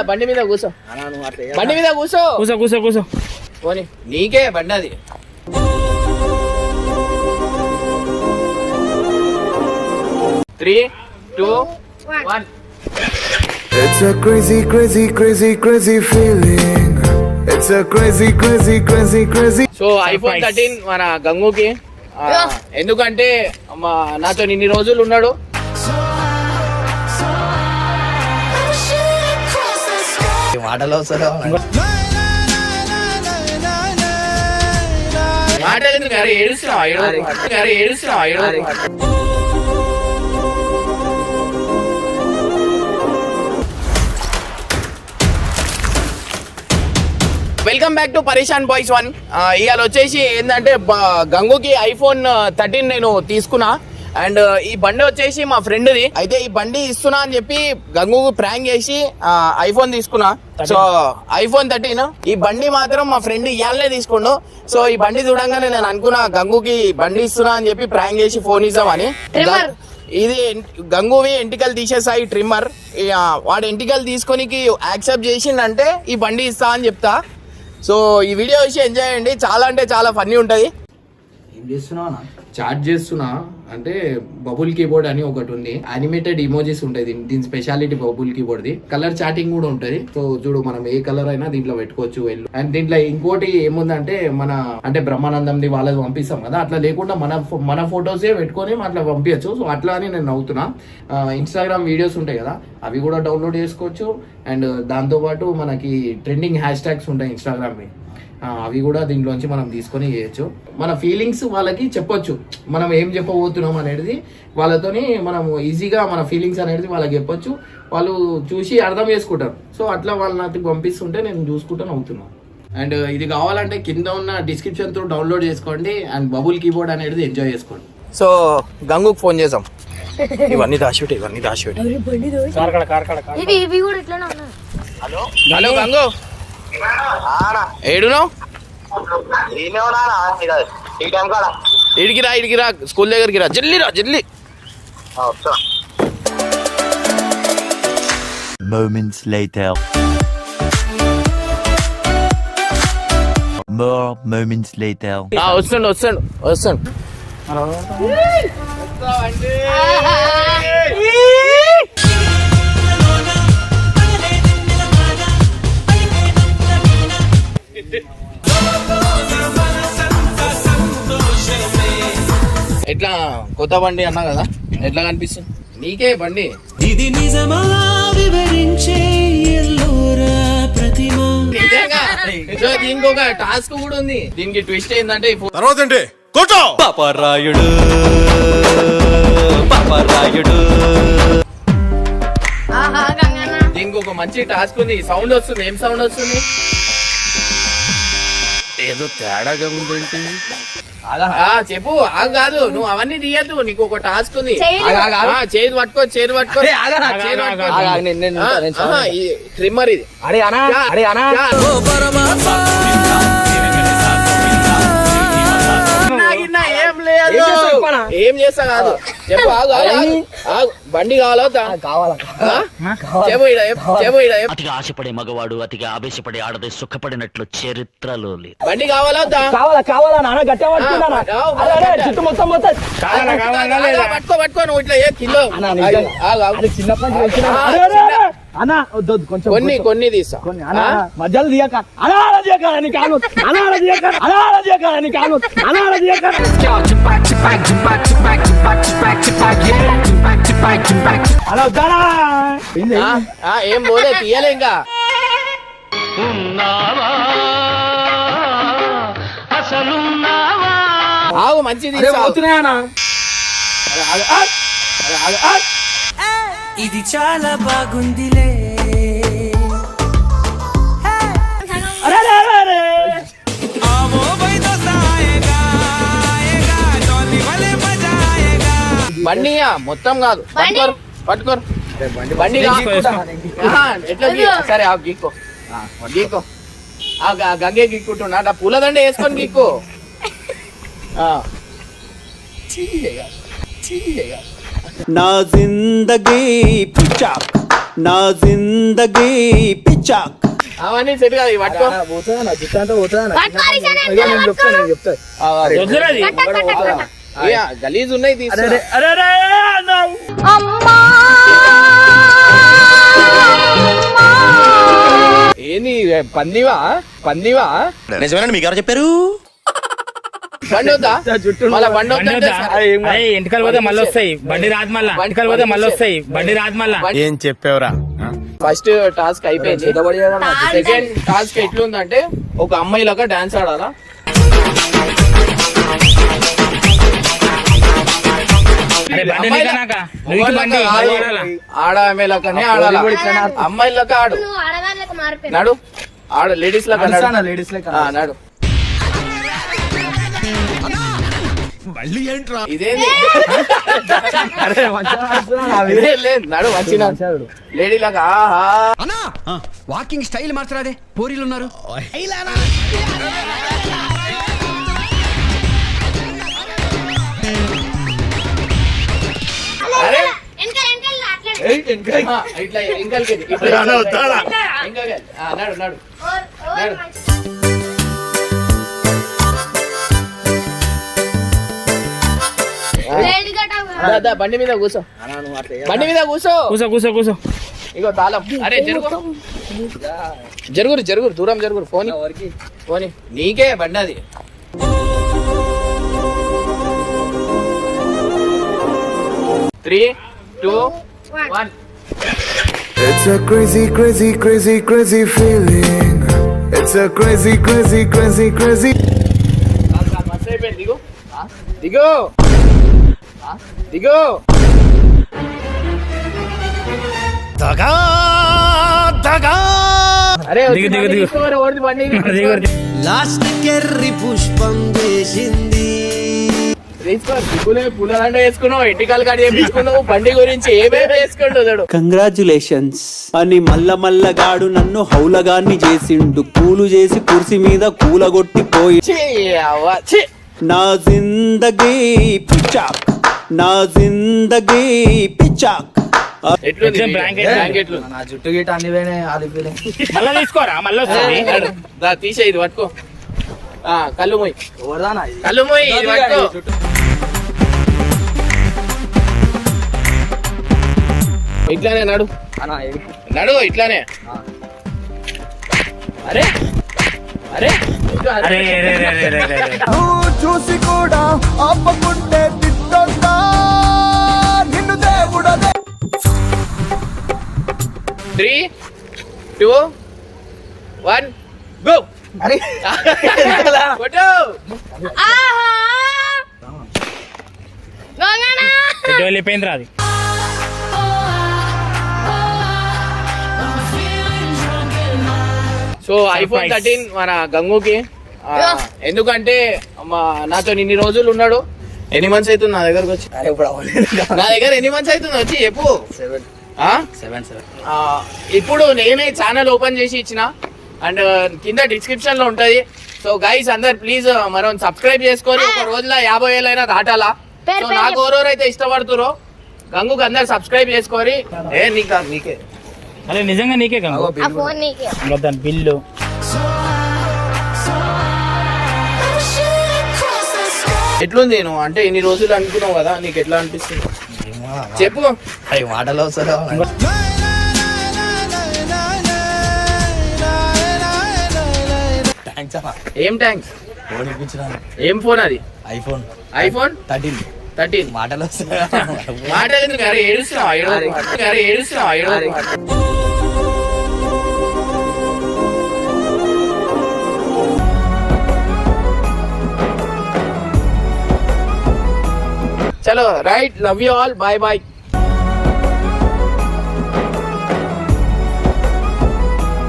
బండి మీద కూర్చో, బండి మీద కూర్చో, కూర్చో కూర్చో కూర్చో. పోనీ నీకే బండి అది. Three two one. It's a crazy, crazy, crazy, crazy feeling. It's a crazy, crazy, crazy, crazy. So iPhone 13 మన గంగుకి, ఎందుకంటే నాతో ఇన్ని రోజులు ఉన్నాడు. మాటలు మాటలు ఎందుకు ఏడుస్తున్నావు? వెల్కమ్ బ్యాక్ టు పరేషాన్ బాయ్స్ 1. ఇవాళ వచ్చేసి ఏంటంటే గంగుకి ఐఫోన్ 13 నేను తీసుకున్నా. అండ్ ఈ బండి వచ్చేసి మా ఫ్రెండ్ది. అయితే ఈ బండి ఇస్తున్నా అని చెప్పి గంగుకు ప్రాంక్ చేసి ఐఫోన్ తీసుకున్నా. సో ఐఫోన్ 13 ఈ బండి మాత్రం మా ఫ్రెండ్ ఇవాళనే తీసుకుండు. సో ఈ బండి చూడంగానే నేను అనుకున్నా గంగుకి బండి ఇస్తున్నా అని చెప్పి ప్రాంక్ చేసి ఫోన్ ఇద్దామని. ఇది గంగువి ఎంటికలు తీసేసాయి ట్రిమ్మర్. వాడు ఎంటికలు తీసుకొని యాక్సెప్ట్ చేసిండంటే ఈ బండి ఇస్తా అని చెప్తా. సో ఈ వీడియో వచ్చి ఎంజాయ్ చేయండి, చాలా అంటే చాలా ఫన్నీ ఉంటుంది. ఏం చేస్తున్నావు? చాట్ చేస్తున్నా అంటే బబుల్ కీబోర్డ్ అని ఒకటి ఉంది, యానిమేటెడ్ ఇమోజీస్ ఉంటాయి. దీని speciality bubble keyboard the. Colour chatting కూడా ఉంటది. సో చూడు, మనం ఏ కలర్ అయినా దీంట్లో పెట్టుకోవచ్చు. అండ్ దీంట్లో ఇంకోటి ఏముందంటే మన అంటే బ్రహ్మానందంది వాళ్ళది పంపిస్తాం కదా, అట్లా లేకుండా మన ఫొటోసే పెట్టుకొని అట్లా పంపించచ్చు. సో అట్లా అని నేను నవ్వుతున్నా. ఇన్స్టాగ్రామ్ వీడియోస్ ఉంటాయి కదా, అవి కూడా డౌన్లోడ్ చేసుకోవచ్చు. అండ్ దాంతోపాటు మనకి ట్రెండింగ్ హ్యాష్ ట్యాగ్స్ ఉంటాయి ఇన్స్టాగ్రామ్, అవి కూడా దీంట్లోంచి మనం తీసుకొని చేయొచ్చు. మన ఫీలింగ్స్ వాళ్ళకి చెప్పొచ్చు, మనం ఏం చెప్పబోతున్నాం అనేది వాళ్ళతోని మనం ఈజీగా మన ఫీలింగ్స్ అనేది వాళ్ళకి చెప్పొచ్చు. వాళ్ళు చూసి అర్థం చేసుకుంటారు. సో అట్లా వాళ్ళు నాకు పంపిస్తుంటే నేను చూసుకుంటాను అవుతున్నాను. అండ్ ఇది కావాలంటే కింద ఉన్న డిస్క్రిప్షన్ తో డౌన్లోడ్ చేసుకోండి. అండ్ బబుల్ కీబోర్డ్ అనేది ఎంజాయ్ చేసుకోండి. సో గంగుకు ఫోన్ చేసాం. ఇవన్నీ దాచిపెట్టి హలో గంగు, ఏడును ఇడికి రా స్కూల్ దగ్గరికి రా, జల్లి. Moments later. More moments later. వస్తాడు. ఎట్లా కొత్త బండి అన్నా కదా, ఎట్లా కనిపిస్తుంది నీకే బండి? ఇది నిజమా వివరించే ఎల్లోరా ప్రతిమా. దీనికి ఒక టాస్క్ కూడా ఉంది. దీనికి ట్విస్ట్ ఏంటంటే పాపరాయుడు దీనికి ఒక మంచి టాస్క్ ఉంది. సౌండ్ వస్తుంది. ఏం సౌండ్ వస్తుంది? ఏదో తేడాగా ఉంది. చెప్పు. కాదు, నువ్వు అవన్నీ తీయద్దు. నీకు ఒక టాస్క్ ఉంది. చేతి పట్టుకో. ట్రిమ్మర్ ఇది. ఏం చేస్తా కాదు, చెప్పు. బండి కావాలా? అతిగా ఆశపడే మగవాడు అతిగా ఆవేశపడే ఆడది సుఖపడినట్లు చరిత్రలో లేదు. బండి కావాలా? పట్టుకో. నువ్వు ఇట్లా కిలో కొన్ని తీసా మధ్యలో దియక ఏం పోలే, తీయలే ఇంకా. ఆగు, మంచిది. ఇది చాలా బాగుందిలే. బండి మొత్తం కాదు, పట్టుకోరు. బండి ఎట్లా? సరే గీక్కో. గంగే గీక్కుంటున్నా. పూలదండ వేసుకొని గీక్కో. నా జిందగీ పిచ్చాక్ నా జిందగీ పిచ్చాక్. అవన్నీ సెట్ కాదు ఇవి పట్టుకో. పోతుందా నా జుట్టు అంతా పోతుందా నా? పట్టుకోవాలి సార్, ఇదిగో నేను చెప్తా నేను చెప్తా. వద్దురాది. గలీజ్ ఉన్నాయి అరే తీసుకో. అరే అరే అరే అన్నావు. అమ్మా ఏంది పందివా పందివా నిజమేనండి మీకు ఎవరు చెప్పారు? బండి వద్దా జుట్టు మళ్ళా బండి బండి వద్దంటే వద్దా? సరే. అరే ఎంటికలు పోతే మళ్ళీ వస్తాయి, బండి రాదు మళ్ళా. ఎంటికలు పోతే మళ్ళీ వస్తాయి, బండి రాదు మళ్ళా. ఏం చెప్పావురా? ఫస్ట్ టాస్క్ అయిపోయింది. సెకండ్ టాస్క్ ఎట్లుందంటే ఒక అమ్మాయిలాగా డాన్స్ ఆడాలా. అరే బండి నీకనాక, నువ్వు బండి కాదు. ఆడాలా? ఆడ అమ్మాయిలకనే ఆడాలా, అమ్మాయిలక ఆడు. నువ్వు ఆడదానికి మారిపోయినా. నడు ఆడ లేడీస్ లక నడు. లేడీస్ లెక్క నడు. ఇదేంది అరే మంచిగా ఆడుతున్నావు నా ఇదే లేదు నడు మంచిగా లేడీ లాగా. ఆహా వాకింగ్ స్టైల్ మార్చరాదే, పోరీలు ఉన్నారు. అరే వెనకాల అట్లా ఇట్లా ఇంకల్కి నడు నడు నడు. లేడీగా దా, దా, బండి మీద కూర్చో, బండి మీద కూర్చో. కూసో కూసో కూసో. ఇగో తాళం. అరే జరుగు జరుగురు జరుగురు దూరం జరుగురు. ఫోన్ ఫోన్ నీకే బండి అది. Three two one. It's a crazy, crazy, crazy, crazy feeling. It's a crazy, crazy, crazy, crazy. మస్తు అయిపోయింది. దిగు దిగు దిగు. అరే దిగు, దిగు, దిగు. తీసుకోవాలి, ఓడిది బండి. లాస్ట్ కెర్రి పుష్పం వేసింది. తీసుకో. దిగులే పుల్లలంట వేసుకున్నావు, ఎట్టికల్ కాడ వేసుకున్నావు, బండి గురించి ఏమేమి వేసుకుంటాడు. కంగ్రాచులేషన్స్ అని మల్లగాడు నన్ను హౌలగాన్ని చేసిండు. కూలు చేసి కుర్సీ మీద కూలగొట్టిపోయి. నా జిందగీ పిచ్చాక్, నా జిందగీ పిచ్చాక్. ఎట్లుంది బ్లాంకెట్? బ్లాంకెట్లు నా జుట్టు గిట్ట అన్ని పోయినాయి ఆలిపోయినాయి. మళ్ళా తీసుకోరా, మళ్ళీ వస్తుంది. తీసే ఇది పట్టుకో. కళ్ళు మొయ్, ఎవరిదానా ఇది? కళ్ళు మొయ్, ఇది పట్టుకో. ఇట్లానే నడు అన్నా, ఇది. నడు ఇట్లానే. అరే అరే అరే రే రే రే రే రే. చూసి కూడా ఆపకుంటే తిట్టొద్దా నిన్ను దేవుడదే. 3 2 1 గో. అరే ఫోటో. ఆహా గంగనా ఎటు వెళ్ళిపోయిందిరా అది. సో ఐఫోన్ 13 మన గంగుకి. ఎందుకంటే నాతో ఇన్ని రోజులు ఉన్నాడు. ఎన్ని మంత్స్ అవుతుంది నా దగ్గరకు వచ్చి? అరే ఇప్పుడు అవ్వలేదు. నా దగ్గర ఎన్ని మంత్స్ అవుతుంది వచ్చి చెప్పు. 7 ఇప్పుడు నేనే ఛానల్ ఓపెన్ చేసి ఇచ్చిన, అండ్ కింద డిస్క్రిప్షన్ లో ఉంటది. సో గైస్ అందరు ప్లీజ్ మనం సబ్స్క్రైబ్ చేసుకొని ఒక రోజులో 50,000 అయినా దాటాలా. సో నాకు ఎవరెవరైతే ఇష్టపడుతురో గంగుకి అందరు సబ్స్క్రైబ్ చేసుకొని. నీకే అరే నిజంగా నీకే గంగు. ఆ ఫోన్ నీకే. ఇంకా దాని బిల్లు. ఎట్లుంది నువ్వు అంటే ఇన్ని రోజులు అనుకున్నావు కదా, నీకు ఎట్లా అనిపిస్తుంది చెప్పు. అవి మాటలో వస్తారా? థ్యాంక్స్ అన్న. ఏం థ్యాంక్స్. ఫోన్ ఇప్పించిన. ఏం ఫోన్ అది? IPhone iPhone 13. మాటలు వస్తారా? మాటలు ఎందుకు? అరే ఏడుస్తున్నావు, ఏడుస్తున్నావు. చలో right, love you all, bye bye.